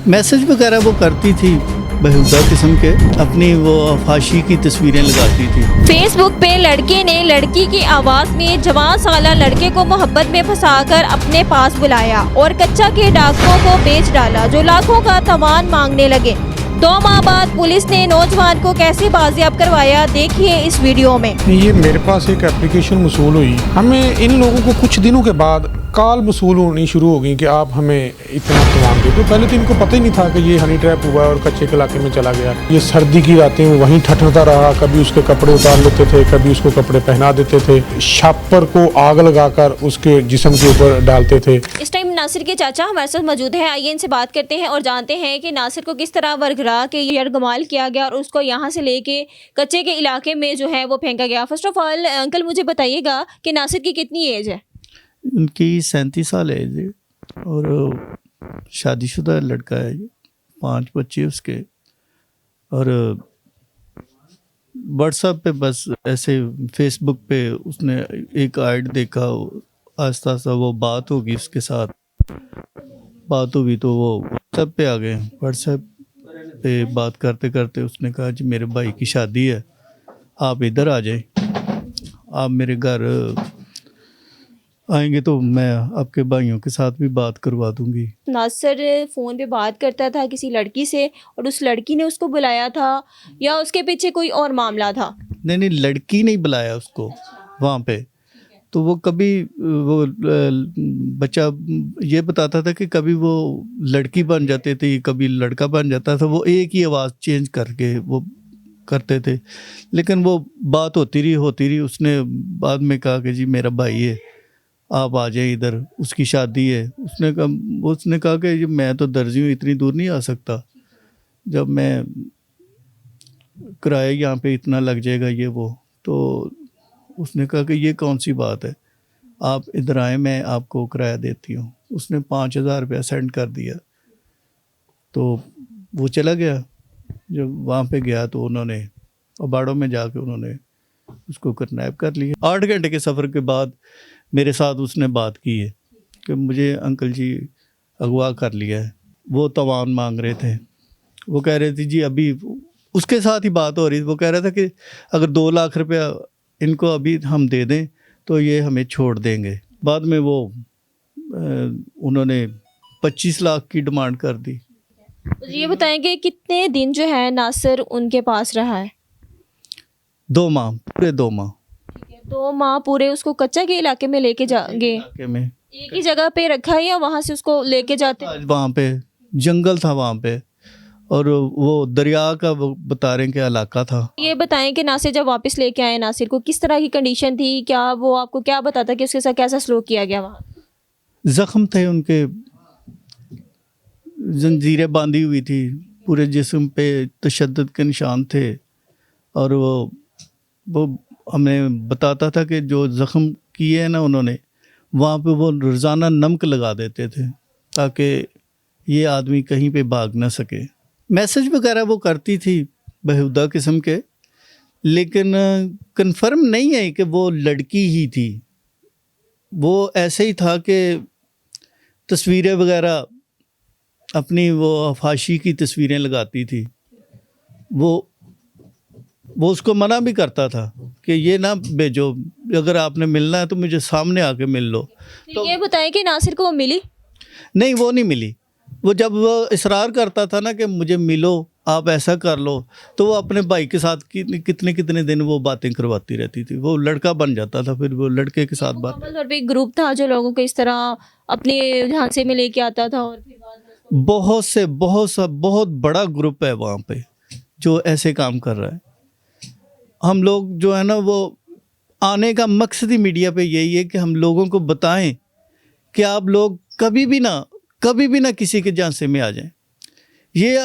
Message वगैरह वो करती थी बेहुदा किस्म के, अपनी वो फाशी की तस्वीरें लगाती थी। फेसबुक पे लड़के ने लड़की की आवाज़ में जवान साला लड़के को मोहब्बत में फंसाकर अपने पास बुलाया और कच्चा के डाकुओं को बेच डाला, जो लाखों का तवान मांगने लगे। 2 माह बाद पुलिस ने नौजवान को कैसे बाजियाब करवाया, देखिए इस वीडियो में। ये मेरे पास एक एप्लीकेशन मसूल हुई, हमें इन लोगों को कुछ दिनों के बाद कॉल मसूल होनी शुरू हो गई कि आप हमें इतना तमाम दे दो। पहले तो इनको पता ही नहीं था कि ये हनी ट्रैप हुआ और कच्चे के इलाके में चला गया। ये सर्दी की रातें वहीं ठठरता रहा, कभी उसके कपड़े उतार लेते थे, कभी उसको कपड़े पहना देते थे, शापर को आग लगाकर उसके जिस्म के ऊपर डालते थे। इस टाइम नासिर के चाचा हमारे साथ मौजूद हैं, आइए इनसे बात करते हैं और जानते हैं कि नासिर को किस तरह वरगरा के यरगमाल किया गया और उसको यहाँ से लेके कच्चे के इलाके में जो है वो फेंका गया। फर्स्ट ऑफ ऑल अंकल मुझे बताइएगा कि नासिर की कितनी एज है? उनकी 37 साल है जी और शादीशुदा लड़का है, 5 बच्चे उसके। और व्हाट्सएप पे बस ऐसे फेसबुक पे उसने एक ऐड देखा, आस्ता आस्ता वो बात होगी उसके साथ, बात हुई तो वो व्हाट्सएप पे आ गए। व्हाट्सएप पे बात करते करते उसने कहा जी मेरे भाई की शादी है, आप इधर आ जाएं, आप मेरे घर आएंगे तो मैं आपके भाइयों के साथ भी बात करवा दूंगी। नासिर फ़ोन पे बात करता था किसी लड़की से और उस लड़की ने उसको बुलाया था या उसके पीछे कोई और मामला था? नहीं, लड़की नहीं बुलाया उसको वहाँ पे। तो वो कभी वो बच्चा ये बताता था कि कभी वो लड़की बन जाते थे, कभी लड़का बन जाता था, वो एक ही आवाज़ चेंज करके वो करते थे। लेकिन वो बात होती रही। उसने बाद में कहा कि जी मेरा भाई है, आप आ जाए इधर, उसकी शादी है। उसने कहा कि मैं तो दर्जी हूँ, इतनी दूर नहीं आ सकता, जब मैं किराया यहाँ पे इतना लग जाएगा ये वो। तो उसने कहा कि ये कौन सी बात है, आप इधर आए, मैं आपको किराया देती हूँ। उसने 5,000 रुपया सेंड कर दिया तो वो चला गया। जब वहाँ पे गया तो उन्होंने अबाड़ों में जाके उन्होंने उसको किडनैप कर लिया। 8 घंटे के सफ़र के बाद मेरे साथ उसने बात की है कि मुझे अंकल जी अगवा कर लिया है। वो तवान मांग रहे थे, वो कह रहे थे जी, अभी उसके साथ ही बात हो रही थी। वो कह रहा था कि अगर 2 लाख रुपया इनको अभी हम दे दें तो ये हमें छोड़ देंगे। बाद में वो उन्होंने 25 लाख की डिमांड कर दी। ये बताएंगे कितने दिन जो है नासिर उनके पास रहा है? 2 माह, पूरे 2 माह। 2 माह पूरे उसको कच्चा के इलाके में लेके जाएंगे? इलाके में एक ही जगह पे रखा है या वहाँ से उसको लेके जाते? वहाँ पे जंगल था वहाँ पे, और वो दरिया का वो बता रहे हैं कि इलाका था। ये बताएं कि नासिर जब वापस लेके आए नासिर को, किस तरह की कंडीशन थी? क्या वो आपको क्या बताता कि उसके साथ कैसा सलूक किया गया वहाँ? जख्म थे उनके, जंजीरें बांधी हुई थी, पूरे जिस्म पे तशद्दुद के निशान थे। और वो हमें बताता था कि जो ज़ख्म किए हैं ना उन्होंने, वहाँ पे वो रोज़ाना नमक लगा देते थे ताकि ये आदमी कहीं पे भाग ना सके। मैसेज वगैरह वो करती थी बेहुदा किस्म के, लेकिन कंफर्म नहीं है कि वो लड़की ही थी। वो ऐसे ही था कि तस्वीरें वगैरह अपनी वो फाशी की तस्वीरें लगाती थी। वो उसको मना भी करता था कि ये ना भेजो, अगर आपने मिलना है तो मुझे सामने आके मिल लो। तो ये बताएं कि नासिर को वो मिली? नहीं, वो नहीं मिली। वो जब वो इसरार करता था ना कि मुझे मिलो, आप ऐसा कर लो, तो वो अपने भाई के साथ कितने दिन वो बातें करवाती रहती थी। वो लड़का बन जाता था, फिर वो लड़के के साथ बात। तौर पे एक ग्रुप था जो लोगों को इस तरह अपने झांसे में लेके आता था और फिर बाद में बहुत बड़ा ग्रुप है वहाँ पे जो ऐसे काम कर रहा है। हम लोग जो है ना, वो आने का मकसद ही मीडिया पे यही है कि हम लोगों को बताएं कि आप लोग कभी भी ना किसी के झांसे में आ जाएं। ये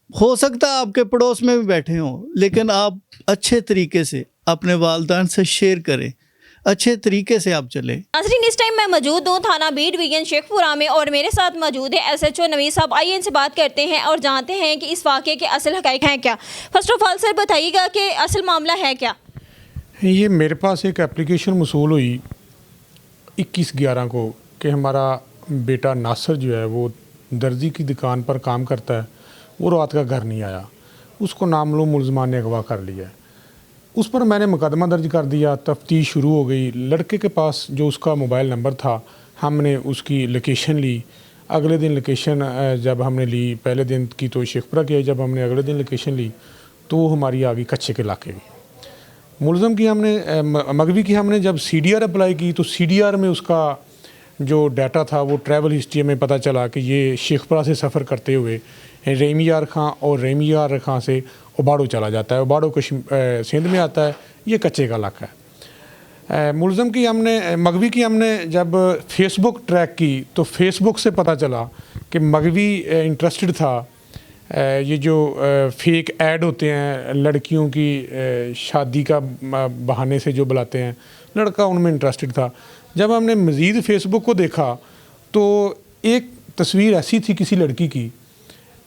हो सकता है आपके पड़ोस में भी बैठे हों, लेकिन आप अच्छे तरीके से अपने वालिदैन से शेयर करें, अच्छे तरीके से आप चलें। नाज़रीन, इस टाइम मैं मौजूद हूँ थाना बी डिवीजन शेखपुरा में और मेरे साथ मौजूद है SHO नवीद साहब। आइए इनसे बात करते हैं और जानते हैं कि इस वाक़े के असल हक़ाइक़ हैं क्या। फर्स्ट ऑफ ऑल सर बताइएगा कि असल मामला है क्या? ये मेरे पास एक एप्लीकेशन मसूल हुई 21/11 को कि हमारा बेटा नासिर जो है वो दर्जी की दुकान पर काम करता है, वो रात का घर नहीं आया, उसको नामलो मुलजमान ने अगवा कर लिया है। उस पर मैंने मुकदमा दर्ज कर दिया, तफ्तीश शुरू हो गई। लड़के के पास जो उसका मोबाइल नंबर था, हमने उसकी लोकेशन ली। अगले दिन लोकेशन जब हमने ली, पहले दिन की तो शेखपुरा की, जब हमने अगले दिन लोकेशन ली तो वो हमारी आ गई कच्चे के इलाके की। मुलज़म की हमने मगवी की हमने जब CDR अप्लाई की तो CDR में उसका जो डाटा था वो ट्रैवल हिस्ट्री में पता चला कि ये शेखपुरा से सफ़र करते हुए रेमियार खां और रेमियार खां से उबाड़ो चला जाता है। उबाड़ो सिंध में आता है, ये कच्चे का इलाका है। मुलज़म की हमने मगवी की हमने जब फेसबुक ट्रैक की तो फेसबुक से पता चला कि मगवी इंटरेस्टेड था। ये जो फेक ऐड होते हैं लड़कियों की शादी का बहाने से जो बुलाते हैं, लड़का उनमें इंटरेस्टेड था। जब हमने मज़ीद फ़ेसबुक को देखा तो एक तस्वीर ऐसी थी किसी लड़की की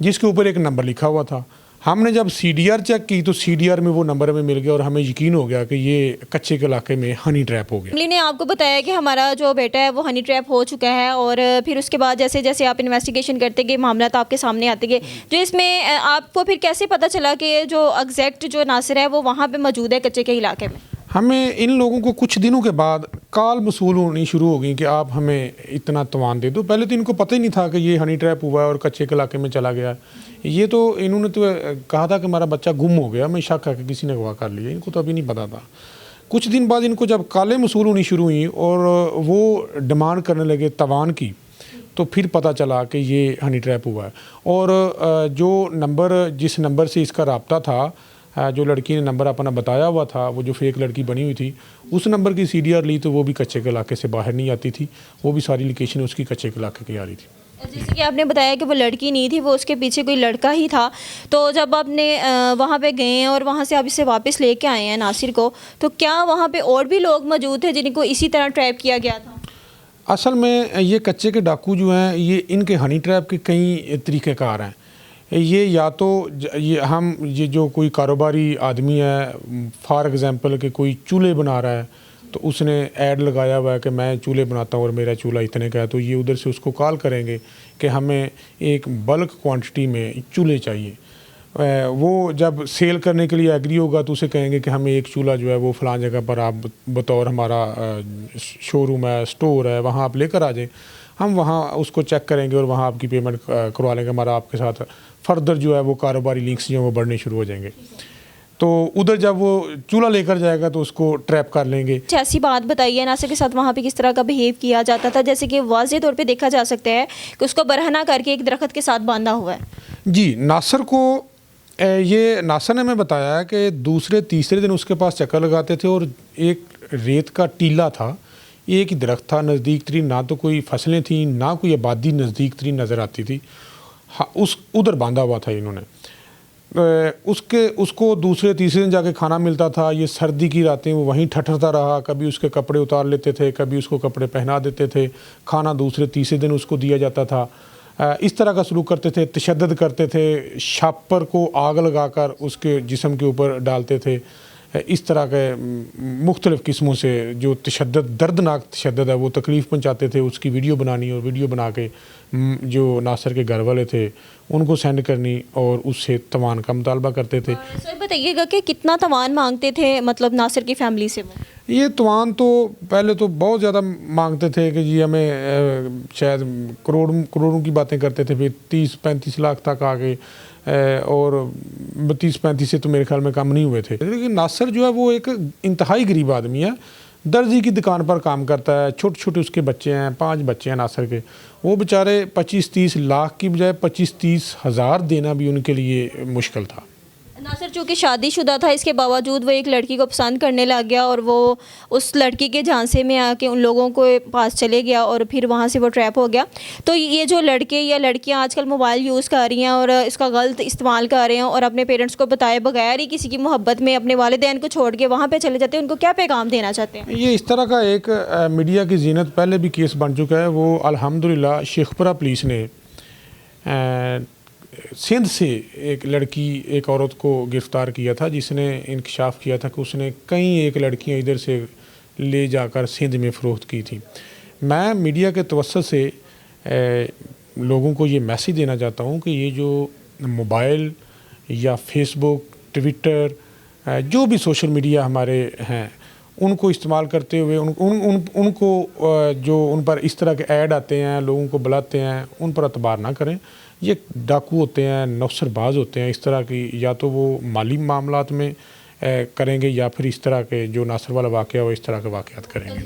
जिसके ऊपर एक नंबर लिखा हुआ था। हमने जब CDR चेक की तो CDR में वो नंबर हमें मिल गया और हमें यकीन हो गया कि ये कच्चे के इलाके में हनी ट्रैप हो गया। फैमिली ने आपको बताया कि हमारा जो बेटा है वो हनी ट्रैप हो चुका है, और फिर उसके बाद जैसे जैसे आप इन्वेस्टिगेशन करते गए, मामला तो आपके सामने आते गए, जो इसमें आपको फिर कैसे पता चला कि जो एग्जैक्ट जो नासिर है वो वहाँ पर मौजूद है कच्चे के इलाके में? हमें इन लोगों को कुछ दिनों के बाद कॉल मसूल होनी शुरू हो गई कि आप हमें इतना तवान दे दो। पहले तो इनको पता ही नहीं था कि ये हनी ट्रैप हुआ है और कच्चे के इलाके में चला गया है। ये तो इन्होंने तो कहा था कि हमारा बच्चा गुम हो गया, हमें शक है कि किसी ने अगवा कर लिया, इनको तो अभी नहीं पता था। कुछ दिन बाद इनको जब कॉलें मसूल होनी शुरू हुई और वो डिमांड करने लगे तवान की, तो फिर पता चला कि ये हनी ट्रैप हुआ है। और जो नंबर जिस नंबर से इसका रब्ता था, जो लड़की ने नंबर अपना बताया हुआ था, वो जो फेक लड़की बनी हुई थी, उस नंबर की CDR ली तो वो भी कच्चे के इलाके से बाहर नहीं आती थी, वो भी सारी लोकेशन उसकी कच्चे के इलाके की आ रही थी। जैसे कि आपने बताया कि वो लड़की नहीं थी, वो उसके पीछे कोई लड़का ही था। तो जब आपने वहाँ पे गए और वहाँ से आप इसे वापस लेके आए हैं नासिर को, तो क्या वहाँ पे और भी लोग मौजूद थे जिनको इसी तरह ट्रैप किया गया था? असल में ये कच्चे के डाकू जो हैं, ये इनके हनी ट्रैप के कई तरीक़ेकार हैं। ये या तो ये जो कोई कारोबारी आदमी है, फॉर एग्ज़ाम्पल कि कोई चूल्हे बना रहा है तो उसने ऐड लगाया हुआ है कि मैं चूल्हे बनाता हूँ और मेरा चूल्हा इतने का है, तो ये उधर से उसको कॉल करेंगे कि हमें एक बल्क क्वांटिटी में चूल्हे चाहिए। वो जब सेल करने के लिए एग्री होगा तो उसे कहेंगे कि हमें एक चूल्हा जो है वो फ़लाँ जगह पर आप बतौर हमारा शोरूम है, स्टोर है, वहाँ आप लेकर आ जाएँ। हम वहाँ उसको चेक करेंगे और वहाँ आपकी पेमेंट करवा लेंगे। हमारा आपके साथ फर्दर जो है वो कारोबारी लिंक्स जो है वो बढ़ने शुरू हो जाएंगे। तो उधर जब वो चूल्हा लेकर जाएगा तो उसको ट्रैप कर लेंगे। ऐसी बात बताइए नासिर के साथ वहाँ पे किस तरह का बिहेव किया जाता था, जैसे कि वाज़ेह तौर पे देखा जा सकता है कि उसको बरहना करके एक दरख्त के साथ बांधा हुआ है। जी, नासिर को ये नासिर ने हमें बताया कि दूसरे तीसरे दिन उसके पास चक्कर लगाते थे और एक रेत का टीला था, एक ही दरख्त था नज़दीक तरीन, ना तो कोई फसलें थी ना कोई आबादी नज़दीक तरीन नज़र आती थी। हाँ, उधर बांधा हुआ था इन्होंने। उसको दूसरे तीसरे दिन जाके खाना मिलता था। ये सर्दी की रातें वो वहीं ठठरता रहा, कभी उसके कपड़े उतार लेते थे, कभी उसको कपड़े पहना देते थे। खाना दूसरे तीसरे दिन उसको दिया जाता था। इस तरह का सलूक करते थे, तशद्दुद करते थे, शापर को आग लगाकर उसके जिस्म के ऊपर डालते थे। इस तरह के मुख्तलिफ़ किस्मों से जो तशद्दुद, दर्दनाक तशद्दुद है, वो तकलीफ़ पहुँचाते थे। उसकी वीडियो बनानी और वीडियो बना के जो नासिर के घर वाले थे उनको सेंड करनी और उससे तवान का मुतालबा करते थे। सर बताइएगा कि कितना तवान मांगते थे मतलब नासिर की फैमिली से? वो ये तवान तो पहले तो बहुत ज़्यादा मांगते थे कि जी हमें शायद करोड़ों की बातें करते थे, फिर 30-35 लाख तक आ गए और 32-35 से तो मेरे ख्याल में कम नहीं हुए थे। लेकिन नासिर जो है वो एक इंतहाई गरीब आदमी है, दर्जी की दुकान पर काम करता है, छोटे छोटे उसके बच्चे हैं, 5 बच्चे हैं नासिर के। वो बेचारे 25-30 लाख की बजाय 25-30 हज़ार देना भी उनके लिए मुश्किल था। नासिर चूँकि शादीशुदा था, इसके बावजूद वो एक लड़की को पसंद करने लग गया और वो उस लड़की के झांसे में आके उन लोगों को पास चले गया और फिर वहाँ से वो ट्रैप हो गया। तो ये जो लड़के या लड़कियाँ आजकल मोबाइल यूज़ कर रही हैं और इसका गलत इस्तेमाल कर रहे हैं और अपने पेरेंट्स को बताए बगैर ही किसी की मोहब्बत में अपने वालिदैन को छोड़ के वहाँ पर चले जाते हैं, उनको क्या पैगाम देना चाहते हैं? ये इस तरह का एक मीडिया की जीनत पहले भी केस बन चुका है। वो अल्हम्दुलिल्लाह शेखपुरा पुलिस ने सिंध से एक औरत को गिरफ़्तार किया था, जिसने इंकशाफ किया था कि उसने एक लड़कियां इधर से ले जाकर सिंध में फ़रोख्त की थी। मैं मीडिया के तवस्सुत से लोगों को ये मैसेज देना चाहता हूँ कि ये जो मोबाइल या फेसबुक, ट्विटर, जो भी सोशल मीडिया हमारे हैं, उनको इस्तेमाल करते हुए उनको जो उन पर इस तरह के ऐड आते हैं, लोगों को बुलाते हैं, उन पर एतबार ना करें। ये डाकू होते हैं, नौसरबाज होते हैं। इस तरह की या तो वो माली मामलात में करेंगे या फिर इस तरह के जो नासर वाला वाक़या हो, इस तरह के वाक़यात करेंगे।